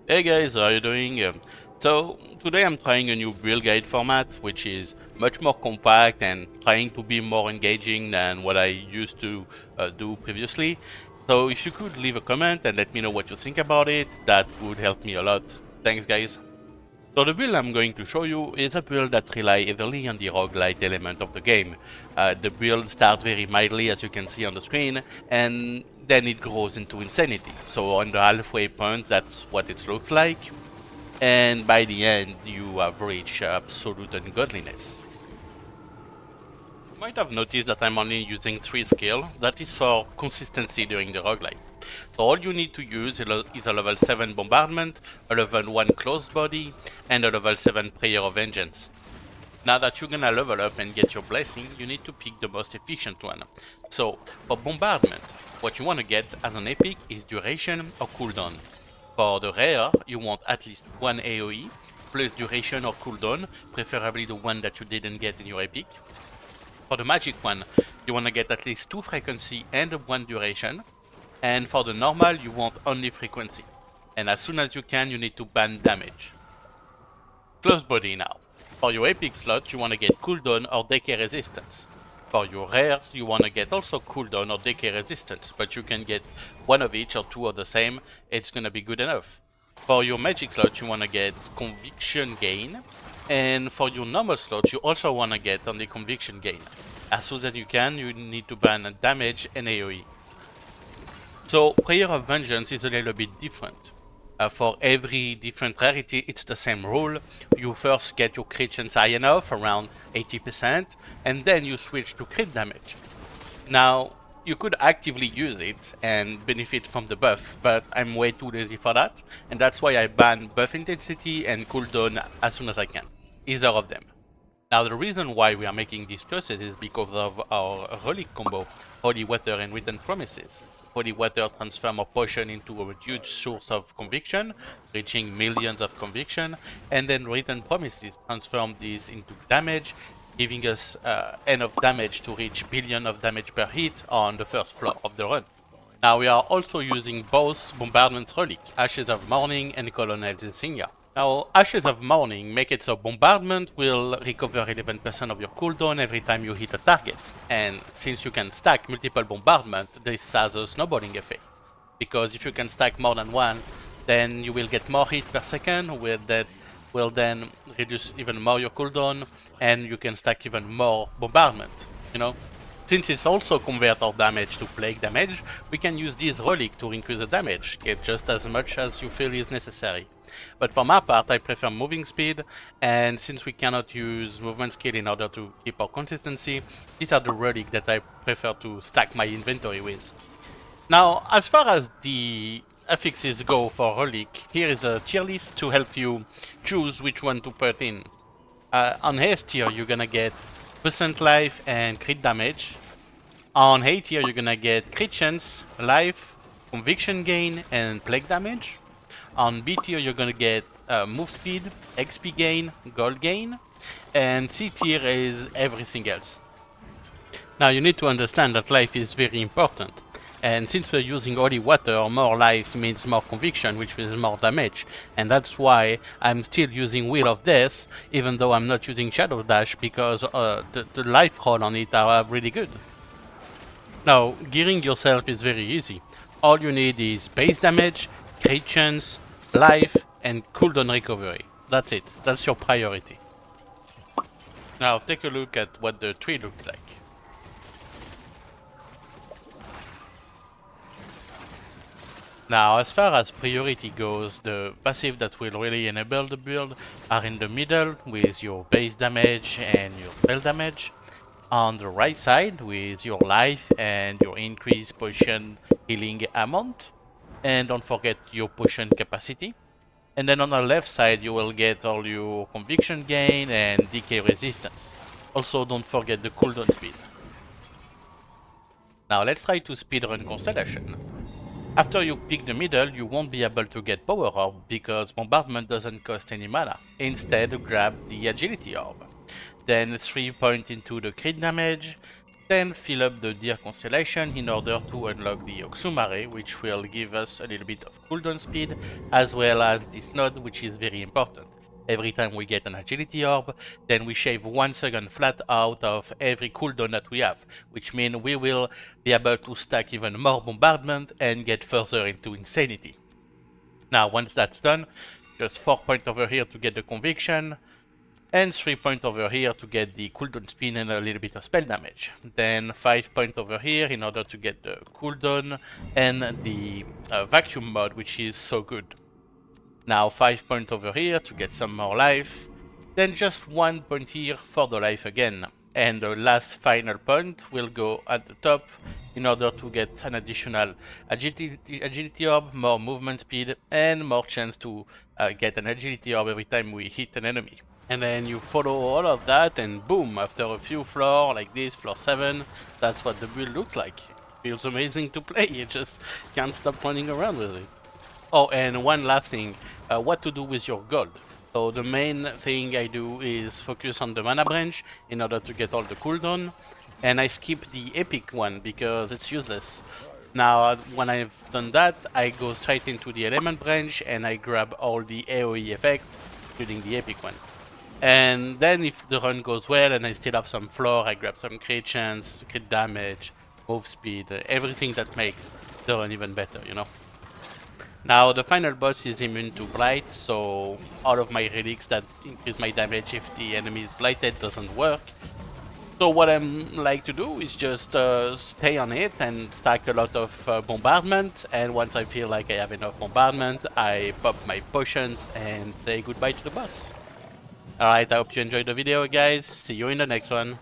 Hey guys, how are you doing? So today I'm trying a new build guide format, which is much more compact and trying to be more engaging than what I used to do previously. So if you could leave a comment and let me know what you think about it, that would help me a lot. Thanks guys. So the build I'm going to show you is a build that relies heavily on the roguelite element of the game. The build starts very mildly, as you can see on the screen, and then it grows into insanity. So on the halfway point, that's what it looks like, and by the end you have reached absolute ungodliness. You might have noticed that I'm only using 3 skill. That is for consistency during the roguelite. So all you need to use is a level 7 Bombardment, a level 1 Closed Body, and a level 7 Prayer of Vengeance. Now that you're gonna level up and get your blessing, you need to pick the most efficient one. So for Bombardment, what you want to get as an epic is duration or cooldown. For the rare, you want at least 1 AoE, plus duration or cooldown, preferably the one that you didn't get in your epic. For the magic one, you want to get at least 2 frequency and 1 duration. And for the normal, you want only frequency. And as soon as you can, you need to ban damage. Close body now. For your epic slot, you want to get cooldown or decay resistance. For your rare, you want to get also cooldown or decay resistance, but you can get one of each or 2 of the same, it's gonna be good enough. For your magic slot, you want to get conviction gain, and for your normal slot, you also want to get only conviction gain. As soon as you can, you need to ban damage and AoE. So Prayer of Vengeance is a little bit different. For every different rarity, it's the same rule. You first get your crit chance high enough, around 80%, and then you switch to crit damage. Now, you could actively use it and benefit from the buff, but I'm way too lazy for that, and that's why I ban buff intensity and cooldown as soon as I can. Either of them. Now the reason why we are making these choices is because of our relic combo, Holy Water and Written Promises. Holy Water transforms a potion into a huge source of conviction, reaching millions of conviction, and then Written Promises transform these into damage, giving us enough damage to reach billion of damage per hit on the first floor of the run. Now we are also using both Bombardment Relic, Ashes of Mourning and Colonel's Insignia. Now, Ashes of Mourning make it so Bombardment will recover 11% of your cooldown every time you hit a target. And since you can stack multiple Bombardment, this has a snowballing effect. Because if you can stack more than one, then you will get more hit per second, that will then reduce even more your cooldown, and you can stack even more Bombardment, you know? Since it's also convert our damage to plague damage, we can use this relic to increase the damage, get just as much as you feel is necessary. But for my part, I prefer moving speed, and since we cannot use movement skill in order to keep our consistency, these are the relics that I prefer to stack my inventory with. Now, as far as the affixes go for relic, here is a tier list to help you choose which one to put in. On S tier, you're gonna get percent life and crit damage. On A tier, you're gonna get crit chance, life, conviction gain, and plague damage. On B tier, you're gonna get move speed, XP gain, gold gain, and C tier is everything else. Now you need to understand that life is very important, and since we're using holy water, more life means more conviction, which means more damage, and that's why I'm still using Wheel of Death, even though I'm not using Shadow Dash, because the life roll on it are really good. Now, gearing yourself is very easy. All you need is base damage, crit chance, life, and cooldown recovery. That's it. That's your priority. Now take a look at what the tree looks like. Now, as far as priority goes, the passive that will really enable the build are in the middle with your base damage and your spell damage. On the right side with your life and your increased potion healing amount. And don't forget your potion capacity. And then on the left side you will get all your conviction gain and decay resistance. Also don't forget the cooldown speed. Now let's try to speedrun Constellation. After you pick the middle, you won't be able to get Power Orb because Bombardment doesn't cost any mana. Instead, grab the Agility Orb. Then 3 points into the crit damage, Then fill up the Deer constellation in order to unlock the Oxumare, which will give us a little bit of cooldown speed, as well as this node, which is very important. Every time we get an agility orb, then we shave 1 second flat out of every cooldown that we have, which means we will be able to stack even more bombardment and get further into insanity. Now, once that's done, just 4 points over here to get the conviction, and 3 points over here to get the cooldown spin and a little bit of spell damage. Then 5 points over here in order to get the cooldown and the vacuum mod, which is so good. Now 5 points over here to get some more life. Then just 1 point here for the life again. And the last final point will go at the top in order to get an additional agility orb, more movement speed, and more chance to get an agility orb every time we hit an enemy. And then you follow all of that, and boom, after a few floors like this, floor 7, that's what the build looks like. It feels amazing to play, you just can't stop running around with it. Oh, and one last thing, what to do with your gold. So the main thing I do is focus on the mana branch in order to get all the cooldown, and I skip the epic one because it's useless. Now, when I've done that, I go straight into the element branch and I grab all the AoE effects, including the epic one. And then if the run goes well and I still have some floor, I grab some crit chance, crit damage, move speed, everything that makes the run even better, you know. Now the final boss is immune to blight, so all of my relics that increase my damage if the enemy is blighted doesn't work. So what I like to do is just stay on it and stack a lot of bombardment, and once I feel like I have enough bombardment, I pop my potions and say goodbye to the boss. Alright, I hope you enjoyed the video, guys. See you in the next one.